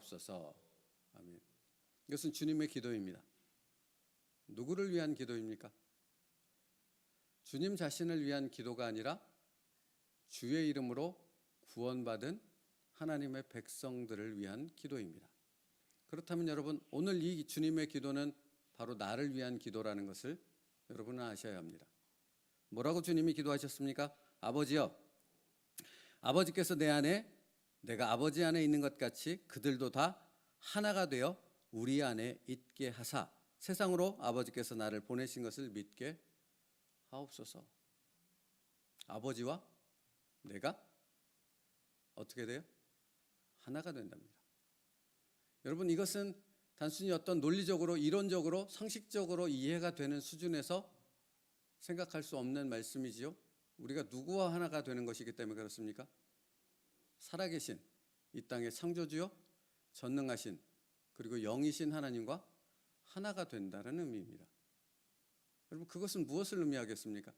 하옵소서. 아멘. 이것은 주님의 기도입니다. 누구를 위한 기도입니까? 주님 자신을 위한 기도가 아니라 주의 이름으로 구원받은 하나님의 백성들을 위한 기도입니다. 그렇다면 여러분, 오늘 이 주님의 기도는 바로 나를 위한 기도라는 것을 여러분은 아셔야 합니다. 뭐라고 주님이 기도하셨습니까? 아버지여, 아버지께서 내 안에, 내가 아버지 안에 있는 것 같이 그들도 다 하나가 되어 우리 안에 있게 하사 세상으로 아버지께서 나를 보내신 것을 믿게 하옵소서. 아버지와 내가 어떻게 돼요? 하나가 된답니다. 여러분, 이것은 단순히 어떤 논리적으로, 이론적으로, 상식적으로 이해가 되는 수준에서 생각할 수 없는 말씀이지요. 우리가 누구와 하나가 되는 것이기 때문에 그렇습니까? 살아계신 이 땅의 창조주요, 전능하신, 그리고 영이신 하나님과 하나가 된다는 의미입니다. 여러분, 그것은 무엇을 의미하겠습니까?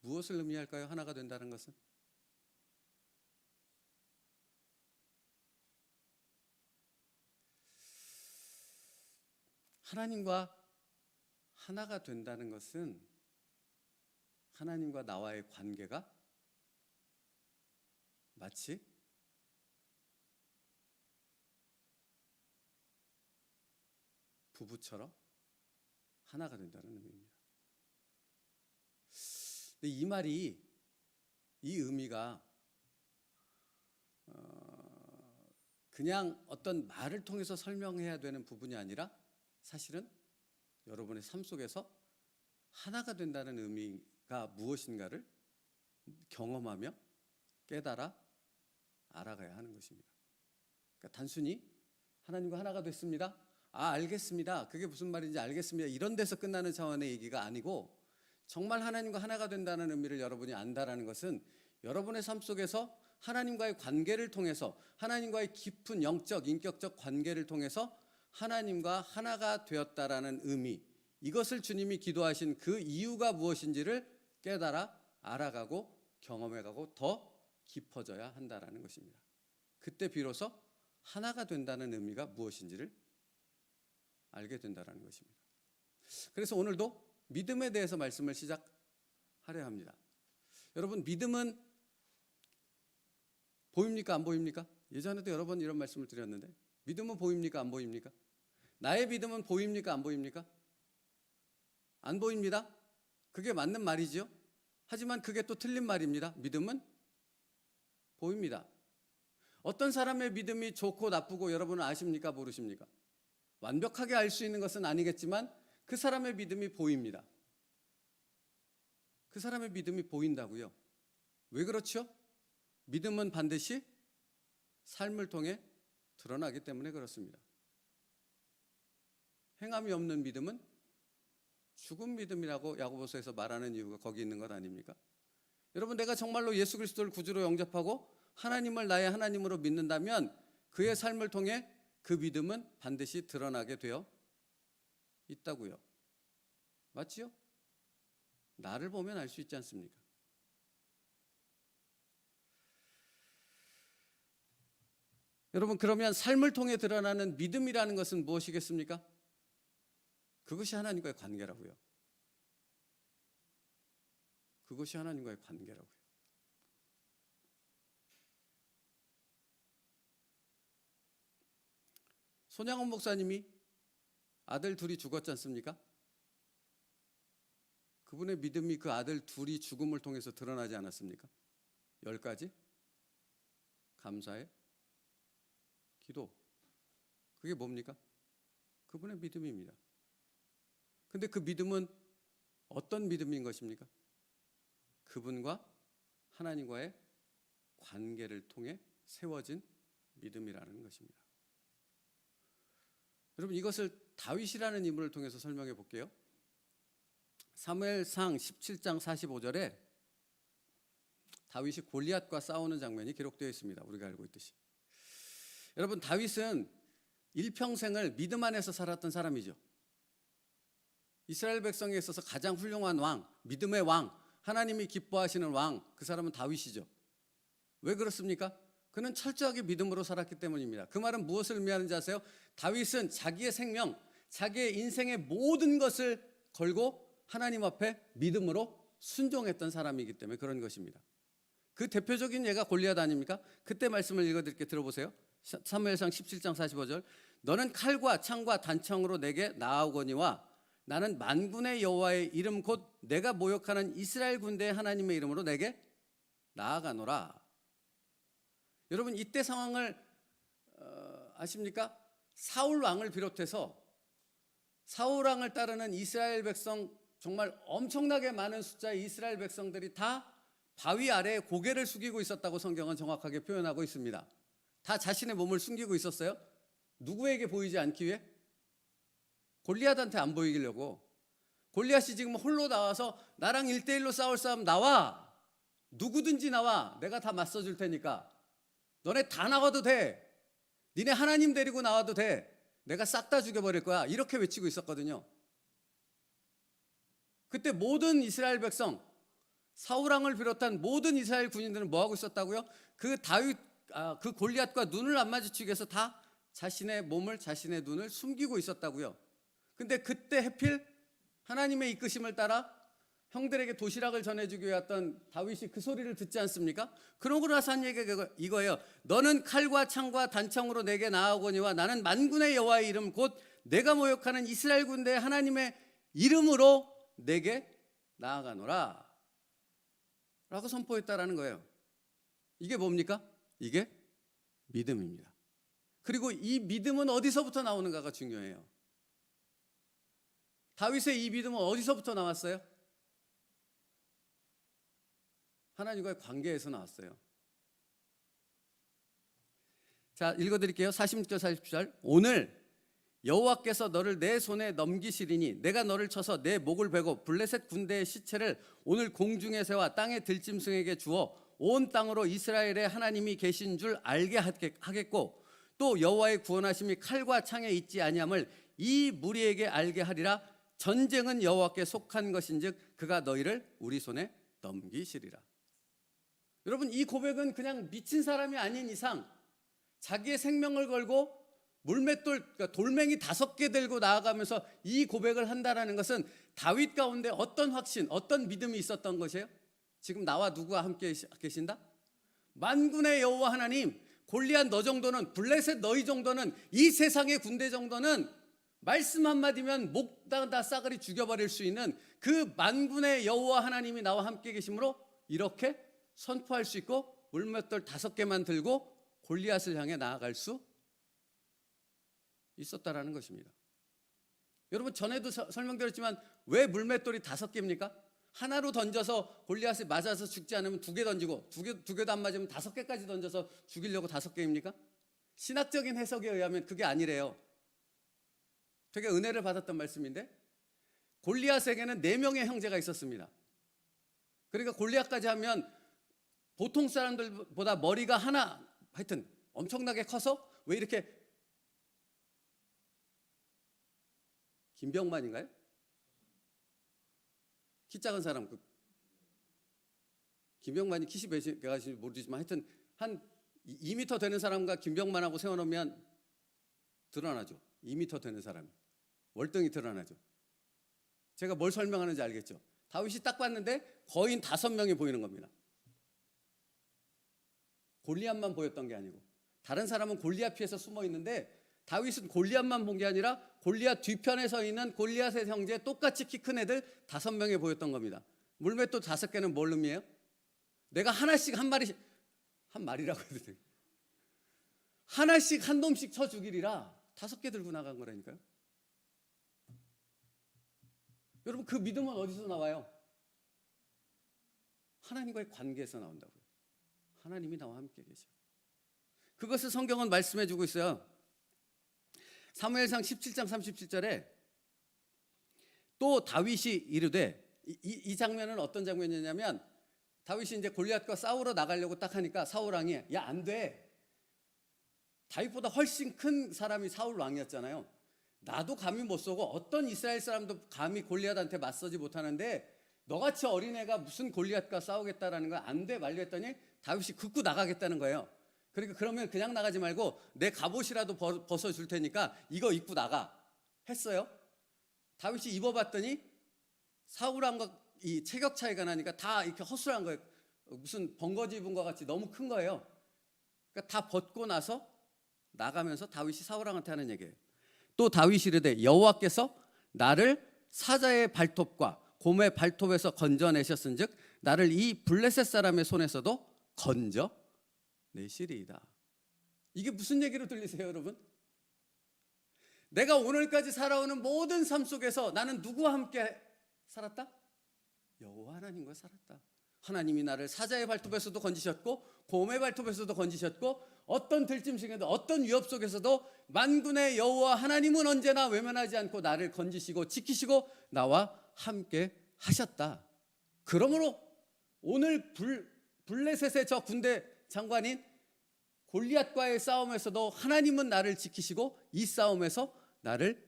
무엇을 의미할까요? 하나가 된다는 것은? 하나님과 하나가 된다는 것은 하나님과 나와의 관계가 마치 부부처럼 하나가 된다는 의미입니다. 근데 이 말이, 이 의미가 그냥 어떤 말을 통해서 설명해야 되는 부분이 아니라 사실은 여러분의 삶 속에서 하나가 된다는 의미가 무엇인가를 경험하며 깨달아 알아가야 하는 것입니다. 그러니까 단순히 하나님과 하나가 됐습니다. 알겠습니다. 그게 무슨 말인지 알겠습니다. 이런 데서 끝나는 차원의 얘기가 아니고, 정말 하나님과 하나가 된다는 의미를 여러분이 안다라는 것은 여러분의 삶 속에서 하나님과의 관계를 통해서, 하나님과의 깊은 영적, 인격적 관계를 통해서 하나님과 하나가 되었다라는 의미, 이것을 주님이 기도하신 그 이유가 무엇인지를 깨달아 알아가고 경험해가고 더 깊어져야 한다라는 것입니다. 그때 비로소 하나가 된다는 의미가 무엇인지를 알게 된다라는 것입니다. 그래서 오늘도 믿음에 대해서 말씀을 시작하려 합니다. 여러분, 믿음은 보입니까? 안 보입니까? 예전에도 여러 번 이런 말씀을 드렸는데, 믿음은 보입니까? 안 보입니까? 나의 믿음은 보입니까? 안 보입니까? 안 보입니다. 그게 맞는 말이지요. 하지만 그게 또 틀린 말입니다. 믿음은 보입니다. 어떤 사람의 믿음이 좋고 나쁘고 여러분은 아십니까? 모르십니까? 완벽하게 알 수 있는 것은 아니겠지만 그 사람의 믿음이 보입니다. 그 사람의 믿음이 보인다고요. 왜 그렇죠? 믿음은 반드시 삶을 통해 드러나기 때문에 그렇습니다. 행함이 없는 믿음은 죽은 믿음이라고 야고보서에서 말하는 이유가 거기 있는 것 아닙니까? 여러분, 내가 정말로 예수 그리스도를 구주로 영접하고 하나님을 나의 하나님으로 믿는다면 그의 삶을 통해 그 믿음은 반드시 드러나게 되어 있다고요. 맞지요? 나를 보면 알 수 있지 않습니까? 여러분, 그러면 삶을 통해 드러나는 믿음이라는 것은 무엇이겠습니까? 그것이 하나님과의 관계라고요. 그것이 하나님과의 관계라고요. 손양원 목사님이 아들 둘이 죽었지 않습니까? 그분의 믿음이 그 아들 둘이 죽음을 통해서 드러나지 않았습니까? 10가지 감사의 기도. 그게 뭡니까? 그분의 믿음입니다. 근데 그 믿음은 어떤 믿음인 것입니까? 그분과 하나님과의 관계를 통해 세워진 믿음이라는 것입니다. 여러분, 이것을 다윗이라는 인물을 통해서 설명해 볼게요. 사무엘상 17장 45절에 다윗이 골리앗과 싸우는 장면이 기록되어 있습니다. 우리가 알고 있듯이. 여러분, 다윗은 일평생을 믿음 안에서 살았던 사람이죠. 이스라엘 백성에 있어서 가장 훌륭한 왕, 믿음의 왕, 하나님이 기뻐하시는 왕, 그 사람은 다윗이죠. 왜 그렇습니까? 그는 철저하게 믿음으로 살았기 때문입니다. 그 말은 무엇을 의미하는지 아세요? 다윗은 자기의 생명, 자기의 인생의 모든 것을 걸고 하나님 앞에 믿음으로 순종했던 사람이기 때문에 그런 것입니다. 그 대표적인 예가 골리앗 아닙니까? 그때 말씀을 읽어드릴게 들어보세요. 사무엘상 17장 45절. 너는 칼과 창과 단창으로 내게 나아오거니와 나는 만군의 여호와의 이름 곧 내가 모욕하는 이스라엘 군대의 하나님의 이름으로 내게 나아가노라. 여러분 이때 상황을 아십니까? 사울 왕을 비롯해서 사울 왕을 따르는 이스라엘 백성, 정말 엄청나게 많은 숫자의 이스라엘 백성들이 다 바위 아래에 고개를 숙이고 있었다고 성경은 정확하게 표현하고 있습니다. 다 자신의 몸을 숨기고 있었어요. 누구에게 보이지 않기 위해? 골리앗한테 안 보이려고. 골리앗이 지금 홀로 나와서 나랑 1대1로 싸울 사람 나와. 누구든지 나와. 내가 다 맞서줄 테니까. 너네 다 나와도 돼. 니네 하나님 데리고 나와도 돼. 내가 싹 다 죽여버릴 거야. 이렇게 외치고 있었거든요. 그때 모든 이스라엘 백성, 사울 왕을 비롯한 모든 이스라엘 군인들은 뭐 하고 있었다고요? 그 골리앗과 눈을 안 마주치기 위해서 다 자신의 몸을, 자신의 눈을 숨기고 있었다고요. 근데 그때 해필 하나님의 이끄심을 따라 형들에게 도시락을 전해주기 위해 왔던 다윗이 그 소리를 듣지 않습니까? 그러고 나서 한 얘기가 이거예요. 너는 칼과 창과 단창으로 내게 나아오거니와 나는 만군의 여호와의 이름 곧 내가 모욕하는 이스라엘 군대의 하나님의 이름으로 내게 나아가노라 라고 선포했다라는 거예요. 이게 뭡니까? 이게 믿음입니다. 그리고 이 믿음은 어디서부터 나오는가가 중요해요. 다윗의 이 믿음은 어디서부터 나왔어요? 하나님과의 관계에서 나왔어요. 자, 읽어드릴게요. 46절 47절. 오늘 여호와께서 너를 내 손에 넘기시리니 내가 너를 쳐서 내 목을 베고 블레셋 군대의 시체를 오늘 공중에 세워 땅의 들짐승에게 주어 온 땅으로 이스라엘의 하나님이 계신 줄 알게 하겠고 또 여호와의 구원하심이 칼과 창에 있지 아니함을 이 무리에게 알게 하리라. 전쟁은 여호와께 속한 것인즉 그가 너희를 우리 손에 넘기시리라. 여러분 이 고백은 그냥 미친 사람이 아닌 이상 자기의 생명을 걸고 그러니까 돌멩이 5개 들고 나아가면서 이 고백을 한다라는 것은 다윗 가운데 어떤 확신, 어떤 믿음이 있었던 것이에요? 지금 나와 누구와 함께 계신다? 만군의 여호와 하나님, 골리앗 너 정도는, 블레셋 너희 정도는, 이 세상의 군대 정도는 말씀 한마디면 목 다 싸그리 죽여버릴 수 있는 그 만군의 여호와 하나님이 나와 함께 계심으로 이렇게 선포할 수 있고 물맷돌 5개만 들고 골리앗을 향해 나아갈 수 있었다라는 것입니다. 여러분 전에도 설명드렸지만 왜 물맷돌이 5개입니까? 하나로 던져서 골리앗이 맞아서 죽지 않으면 2개 던지고 두 개도 안 맞으면 5개까지 던져서 죽이려고 5개입니까? 신학적인 해석에 의하면 그게 아니래요. 되게 은혜를 받았던 말씀인데 골리앗에게는 4명의 형제가 있었습니다. 그러니까 골리앗까지 하면 보통 사람들보다 머리가 하여튼 엄청나게 커서 왜 이렇게 김병만인가요? 키 작은 사람 김병만이 키시 몇인가 모르지만 하여튼 한 2m 되는 사람과 김병만하고 세워놓으면 드러나죠. 2m 되는 사람이 월등히 드러나죠. 제가 뭘 설명하는지 알겠죠? 다윗이 딱 봤는데 거인 5명이 보이는 겁니다. 골리앗만 보였던 게 아니고 다른 사람은 골리앗 피해서 숨어 있는데 다윗은 골리앗만 본 게 아니라 골리앗 뒤편에 서 있는 골리앗의 형제 똑같이 키 큰 애들 5명이 보였던 겁니다. 물맷돌 5개는 뭘 의미해요? 내가 하나씩 한 마리라고 해도 돼요. 하나씩 한 놈씩 쳐 죽이리라 5개 들고 나간 거라니까요. 여러분 그 믿음은 어디서 나와요? 하나님과의 관계에서 나온다고요. 하나님이 나와 함께 계셔. 그것을 성경은 말씀해 주고 있어요. 사무엘상 17장 37절에 또 다윗이 이르되 이 장면은 어떤 장면이냐면 다윗이 이제 골리앗과 싸우러 나가려고 딱 하니까 사울 왕이 야 안 돼. 다윗보다 훨씬 큰 사람이 사울 왕이었잖아요. 나도 감히 못 쏘고 어떤 이스라엘 사람도 감히 골리앗한테 맞서지 못하는데 너같이 어린애가 무슨 골리앗과 싸우겠다라는 거 안 돼 말려 했더니 다윗이 긋고 나가겠다는 거예요. 그러니까 그러면 그냥 나가지 말고 내 갑옷이라도 벗어줄 테니까 이거 입고 나가 했어요. 다윗이 입어봤더니 사울왕과 이 체격 차이가 나니까 다 이렇게 허술한 거예요. 무슨 번거지 입은 것 같이 너무 큰 거예요. 그러니까 다 벗고 나서 나가면서 다윗이 사울왕한테 하는 얘기예요. 또 다윗이 이르되 여호와께서 나를 사자의 발톱과 곰의 발톱에서 건져내셨은즉 나를 이 블레셋 사람의 손에서도 건져내시리이다. 이게 무슨 얘기로 들리세요, 여러분? 내가 오늘까지 살아오는 모든 삶 속에서 나는 누구와 함께 살았다? 여호와 하나님과 살았다. 하나님이 나를 사자의 발톱에서도 건지셨고 곰의 발톱에서도 건지셨고 어떤 들짐승에도 어떤 위협 속에서도 만군의 여호와 하나님은 언제나 외면하지 않고 나를 건지시고 지키시고 나와 함께 하셨다. 그러므로 오늘 블레셋의 저 군대 장관인 골리앗과의 싸움에서도 하나님은 나를 지키시고 이 싸움에서 나를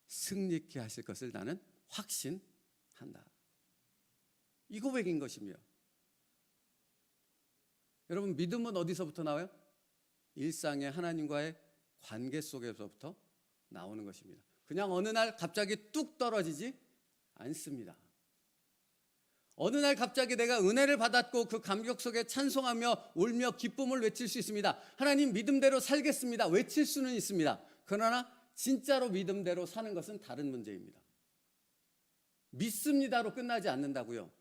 승리케 하실 것을 나는 확신한다. 이 고백인 것이며, 여러분 믿음은 어디서부터 나와요? 일상의 하나님과의 관계 속에서부터 나오는 것입니다. 그냥 어느 날 갑자기 뚝 떨어지지 않습니다. 어느 날 갑자기 내가 은혜를 받았고 그 감격 속에 찬송하며 울며 기쁨을 외칠 수 있습니다. 하나님 믿음대로 살겠습니다. 외칠 수는 있습니다. 그러나 진짜로 믿음대로 사는 것은 다른 문제입니다. 믿습니다로 끝나지 않는다고요.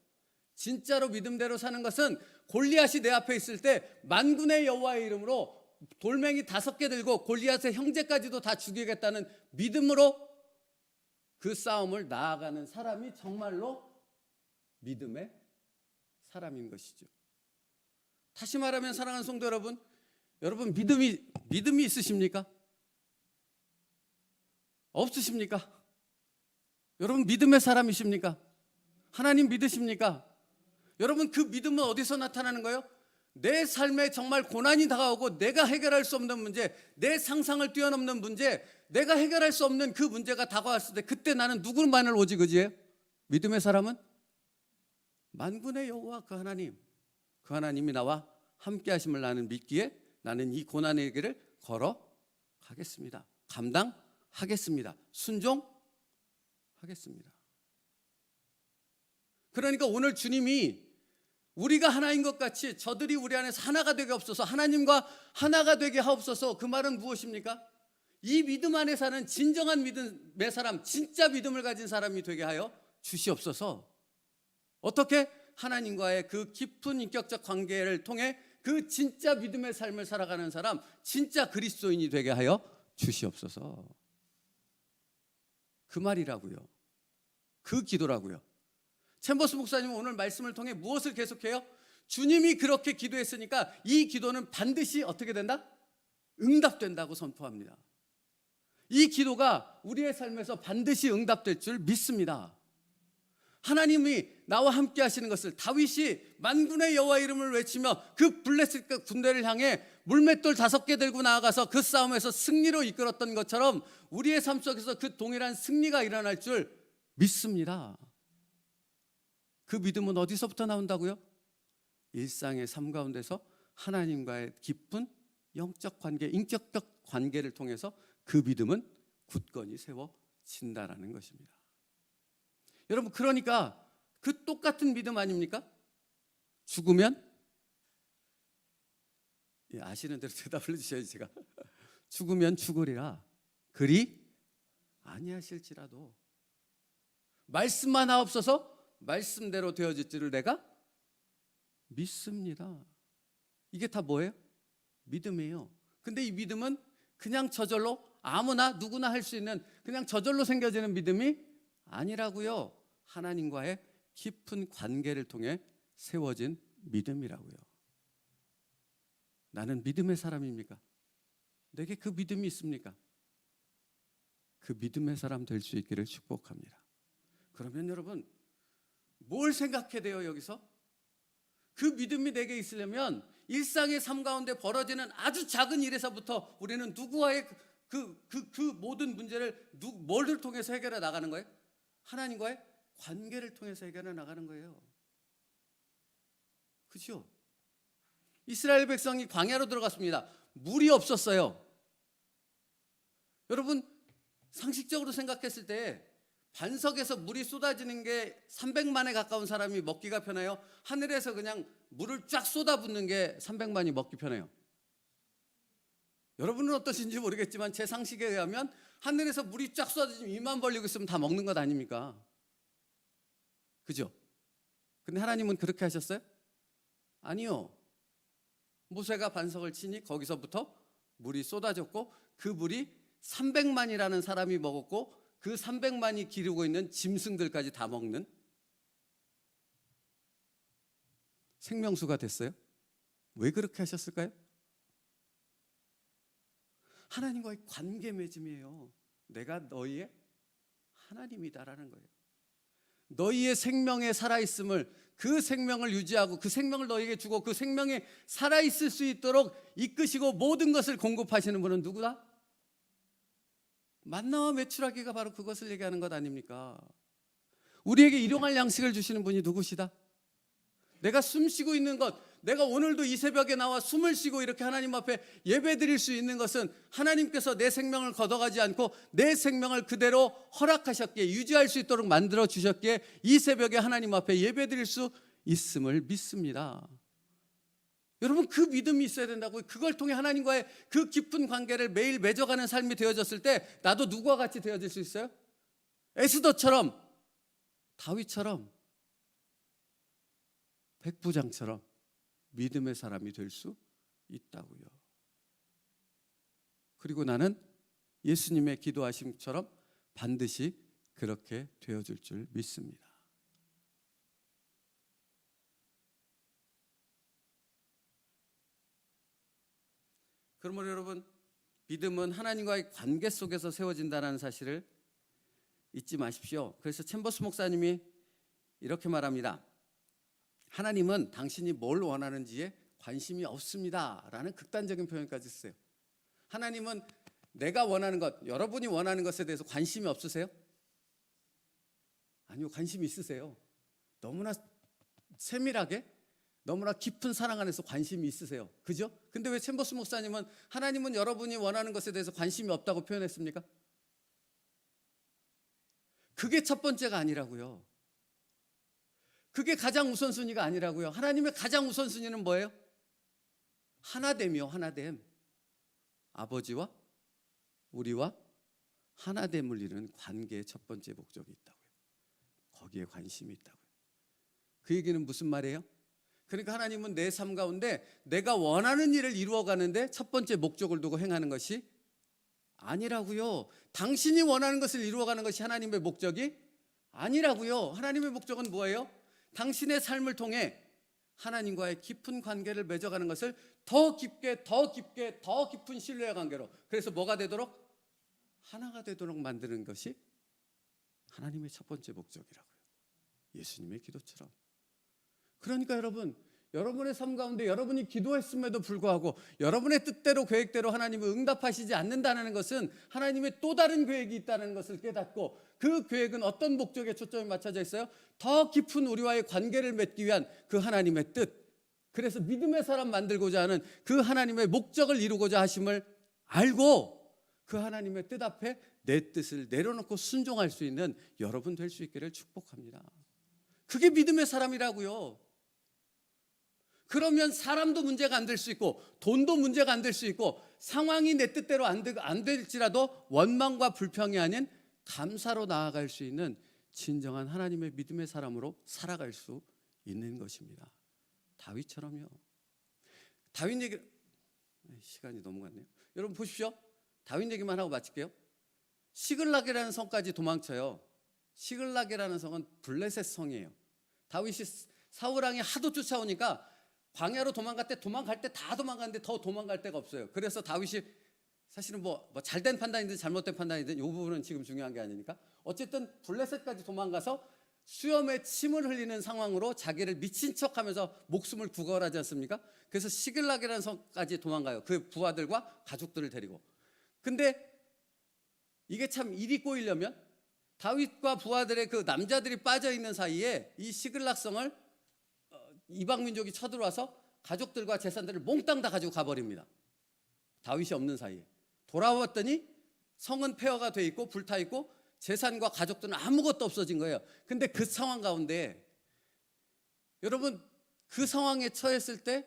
진짜로 믿음대로 사는 것은 골리앗이 내 앞에 있을 때 만군의 여호와의 이름으로 돌멩이 5개 들고 골리앗의 형제까지도 다 죽이겠다는 믿음으로 그 싸움을 나아가는 사람이 정말로 믿음의 사람인 것이죠. 다시 말하면 사랑하는 성도 여러분, 여러분 믿음이 있으십니까? 없으십니까? 여러분 믿음의 사람이십니까? 하나님 믿으십니까? 여러분 그 믿음은 어디서 나타나는 거예요? 내 삶에 정말 고난이 다가오고 내가 해결할 수 없는 문제, 내 상상을 뛰어넘는 문제, 내가 해결할 수 없는 그 문제가 다가왔을 때 그때 나는 누구만을 오직 의지해요? 믿음의 사람은 만군의 여호와 그 하나님이 나와 함께 하심을 나는 믿기에 나는 이 고난의 길을 걸어가겠습니다. 감당하겠습니다. 순종하겠습니다. 그러니까 오늘 주님이 우리가 하나인 것 같이 저들이 우리 안에서 하나가 되게 없어서 하나님과 하나가 되게 하옵소서. 그 말은 무엇입니까? 이 믿음 안에 사는 진정한 믿음의 사람, 진짜 믿음을 가진 사람이 되게 하여 주시옵소서. 어떻게? 하나님과의 그 깊은 인격적 관계를 통해 그 진짜 믿음의 삶을 살아가는 사람, 진짜 그리스도인이 되게 하여 주시옵소서. 그 말이라고요. 그 기도라고요. 챔버스 목사님은 오늘 말씀을 통해 무엇을 계속해요? 주님이 그렇게 기도했으니까 이 기도는 반드시 어떻게 된다? 응답된다고 선포합니다. 이 기도가 우리의 삶에서 반드시 응답될 줄 믿습니다. 하나님이 나와 함께 하시는 것을 다윗이 만군의 여호와 이름을 외치며 그 블레셋 군대를 향해 물맷돌 5개 들고 나아가서 그 싸움에서 승리로 이끌었던 것처럼 우리의 삶 속에서 그 동일한 승리가 일어날 줄 믿습니다. 그 믿음은 어디서부터 나온다고요? 일상의 삶 가운데서 하나님과의 깊은 영적 관계, 인격적 관계를 통해서 그 믿음은 굳건히 세워진다라는 것입니다. 여러분 그러니까 그 똑같은 믿음 아닙니까? 죽으면 아시는 대로 대답을 해주셔야지. 제가 죽으면 죽으리라 그리 아니하실지라도 말씀만 하옵소서 말씀대로 되어질지를 내가 믿습니다. 이게 다 뭐예요? 믿음이에요. 근데 이 믿음은 그냥 저절로 아무나 누구나 할 수 있는 그냥 저절로 생겨지는 믿음이 아니라고요. 하나님과의 깊은 관계를 통해 세워진 믿음이라고요. 나는 믿음의 사람입니까? 내게 그 믿음이 있습니까? 그 믿음의 사람 될 수 있기를 축복합니다. 그러면 여러분 뭘 생각해야 돼요? 여기서 그 믿음이 내게 있으려면 일상의 삶 가운데 벌어지는 아주 작은 일에서부터 우리는 누구와의 그 모든 문제를 뭐를 통해서 해결해 나가는 거예요? 하나님과의 관계를 통해서 해결해 나가는 거예요. 그죠? 이스라엘 백성이 광야로 들어갔습니다. 물이 없었어요. 여러분, 상식적으로 생각했을 때 반석에서 물이 쏟아지는 게 300만에 가까운 사람이 먹기가 편해요? 하늘에서 그냥 물을 쫙 쏟아붓는 게 300만이 먹기 편해요? 여러분은 어떠신지 모르겠지만 제 상식에 의하면 하늘에서 물이 쫙 쏟아지면 입만 벌리고 있으면 다 먹는 것 아닙니까? 그죠? 근데 하나님은 그렇게 하셨어요? 아니요. 모세가 반석을 치니 거기서부터 물이 쏟아졌고 그 물이 300만이라는 사람이 먹었고 그 300만이 기르고 있는 짐승들까지 다 먹는 생명수가 됐어요. 왜 그렇게 하셨을까요? 하나님과의 관계 맺음이에요. 내가 너희의 하나님이다라는 거예요. 너희의 생명에 살아있음을, 그 생명을 유지하고 그 생명을 너희에게 주고 그 생명에 살아있을 수 있도록 이끄시고 모든 것을 공급하시는 분은 누구다? 만나와 메추라기가 바로 그것을 얘기하는 것 아닙니까? 우리에게 일용할 양식을 주시는 분이 누구시다? 내가 숨 쉬고 있는 것, 내가 오늘도 이 새벽에 나와 숨을 쉬고 이렇게 하나님 앞에 예배드릴 수 있는 것은 하나님께서 내 생명을 걷어가지 않고 내 생명을 그대로 허락하셨기에, 유지할 수 있도록 만들어 주셨기에 이 새벽에 하나님 앞에 예배드릴 수 있음을 믿습니다. 여러분, 그 믿음이 있어야 된다고요. 그걸 통해 하나님과의 그 깊은 관계를 매일 맺어가는 삶이 되어졌을 때 나도 누구와 같이 되어질 수 있어요? 에스더처럼, 다윗처럼, 백부장처럼 믿음의 사람이 될 수 있다고요. 그리고 나는 예수님의 기도하심처럼 반드시 그렇게 되어질 줄 믿습니다. 그러므로 여러분, 믿음은 하나님과의 관계 속에서 세워진다는 사실을 잊지 마십시오. 그래서 챔버스 목사님이 이렇게 말합니다. 하나님은 당신이 뭘 원하는지에 관심이 없습니다 라는 극단적인 표현까지 쓰세요. 하나님은 내가 원하는 것, 여러분이 원하는 것에 대해서 관심이 없으세요? 아니요, 관심이 있으세요. 너무나 세밀하게, 너무나 깊은 사랑 안에서 관심이 있으세요. 그죠? 근데 왜 챔버스 목사님은 하나님은 여러분이 원하는 것에 대해서 관심이 없다고 표현했습니까? 그게 첫 번째가 아니라고요. 그게 가장 우선순위가 아니라고요. 하나님의 가장 우선순위는 뭐예요? 하나됨이요, 하나됨. 아버지와 우리와 하나됨을 이루는 관계의 첫 번째 목적이 있다고요. 거기에 관심이 있다고요. 그 얘기는 무슨 말이에요? 그러니까 하나님은 내 삶 가운데 내가 원하는 일을 이루어가는데 첫 번째 목적을 두고 행하는 것이 아니라고요. 당신이 원하는 것을 이루어가는 것이 하나님의 목적이 아니라고요. 하나님의 목적은 뭐예요? 당신의 삶을 통해 하나님과의 깊은 관계를 맺어가는 것을 더 깊게, 더 깊게, 더 깊은 신뢰의 관계로, 그래서 뭐가 되도록? 하나가 되도록 만드는 것이 하나님의 첫 번째 목적이라고요. 예수님의 기도처럼. 그러니까 여러분, 여러분의 삶 가운데 여러분이 기도했음에도 불구하고 여러분의 뜻대로 계획대로 하나님은 응답하시지 않는다는 것은 하나님의 또 다른 계획이 있다는 것을 깨닫고, 그 계획은 어떤 목적에 초점이 맞춰져 있어요? 더 깊은 우리와의 관계를 맺기 위한 그 하나님의 뜻, 그래서 믿음의 사람 만들고자 하는 그 하나님의 목적을 이루고자 하심을 알고 그 하나님의 뜻 앞에 내 뜻을 내려놓고 순종할 수 있는 여러분 될 수 있기를 축복합니다. 그게 믿음의 사람이라고요. 그러면 사람도 문제가 안 될 수 있고 돈도 문제가 안 될 수 있고 상황이 내 뜻대로 안 될지라도 원망과 불평이 아닌 감사로 나아갈 수 있는 진정한 하나님의 믿음의 사람으로 살아갈 수 있는 것입니다. 다윗처럼요. 다윗 얘기, 시간이 너무 갔네요. 여러분 보십시오. 다윗 얘기만 하고 마칠게요. 시글락이라는 성까지 도망쳐요. 시글락이라는 성은 블레셋 성이에요. 다윗이 사울왕이 하도 쫓아오니까 광야로 도망갈 때 다 도망갔는데 더 도망갈 데가 없어요. 그래서 다윗이 사실은 뭐 잘된 판단이든 잘못된 판단이든 이 부분은 지금 중요한 게 아니니까 어쨌든 블레셋까지 도망가서 수염에 침을 흘리는 상황으로 자기를 미친 척하면서 목숨을 구걸하지 않습니까? 그래서 시글락이라는 성까지 도망가요. 그 부하들과 가족들을 데리고. 근데 이게 참 일이 꼬이려면 다윗과 부하들의 그 남자들이 빠져 있는 사이에 이 시글락 성을 이방 민족이 쳐들어와서 가족들과 재산들을 몽땅 다 가지고 가버립니다. 다윗이 없는 사이에. 돌아왔더니 성은 폐허가 돼 있고 불타 있고 재산과 가족들은 아무것도 없어진 거예요. 근데 그 상황 가운데 여러분, 그 상황에 처했을 때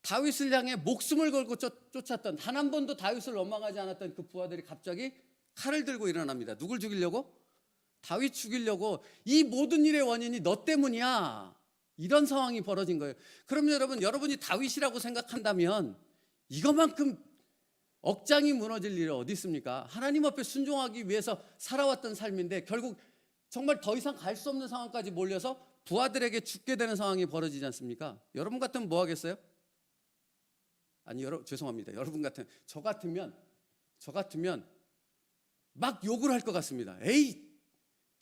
다윗을 향해 목숨을 걸고 쫓았던, 단 한 번도 다윗을 원망하지 않았던 그 부하들이 갑자기 칼을 들고 일어납니다. 누굴 죽이려고? 다윗 죽이려고. 이 모든 일의 원인이 너 때문이야. 이런 상황이 벌어진 거예요. 그럼 여러분, 여러분이 다윗이라고 생각한다면 이것만큼 억장이 무너질 일이 어디 있습니까? 하나님 앞에 순종하기 위해서 살아왔던 삶인데 결국 정말 더 이상 갈 수 없는 상황까지 몰려서 부하들에게 죽게 되는 상황이 벌어지지 않습니까? 여러분 같으면 뭐 하겠어요? 아니, 죄송합니다. 여러분 같으면, 저 같으면 막 욕을 할 것 같습니다. 에이,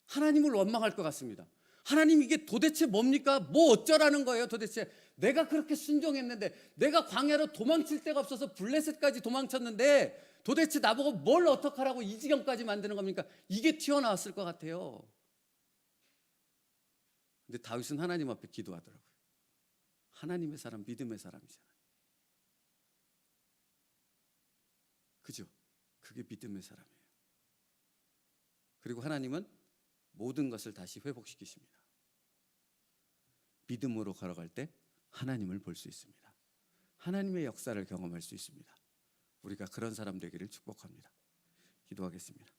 하나님을 원망할 것 같습니다. 하나님, 이게 도대체 뭡니까? 뭐 어쩌라는 거예요 도대체? 내가 그렇게 순종했는데, 내가 광야로 도망칠 데가 없어서 블레셋까지 도망쳤는데 도대체 나보고 뭘 어떡하라고 이 지경까지 만드는 겁니까? 이게 튀어나왔을 것 같아요. 근데 다윗은 하나님 앞에 기도하더라고요. 하나님의 사람, 믿음의 사람이잖아요. 그죠? 그게 믿음의 사람이에요. 그리고 하나님은 모든 것을 다시 회복시키십니다. 믿음으로 걸어갈 때 하나님을 볼 수 있습니다. 하나님의 역사를 경험할 수 있습니다. 우리가 그런 사람 되기를 축복합니다. 기도하겠습니다.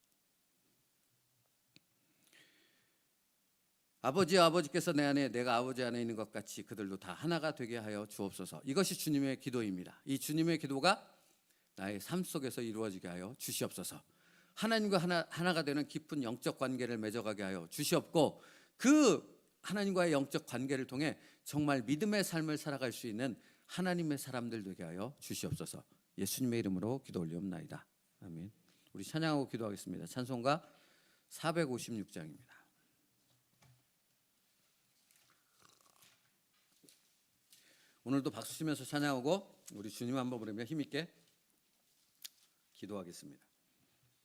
아버지께서 내 안에, 내가 아버지 안에 있는 것 같이 그들도 다 하나가 되게 하여 주옵소서. 이것이 주님의 기도입니다. 이 주님의 기도가 나의 삶 속에서 이루어지게 하여 주시옵소서. 하나님과 하나가 되는 깊은 영적 관계를 맺어가게 하여 주시옵고, 그 하나님과의 영적 관계를 통해 정말 믿음의 삶을 살아갈 수 있는 하나님의 사람들 되게 하여 주시옵소서. 예수님의 이름으로 기도 올리옵나이다. 아멘. 우리 찬양하고 기도하겠습니다. 찬송가 456장입니다. 오늘도 박수 치면서 찬양하고 우리 주님 한번 부르며 힘있게 기도하겠습니다.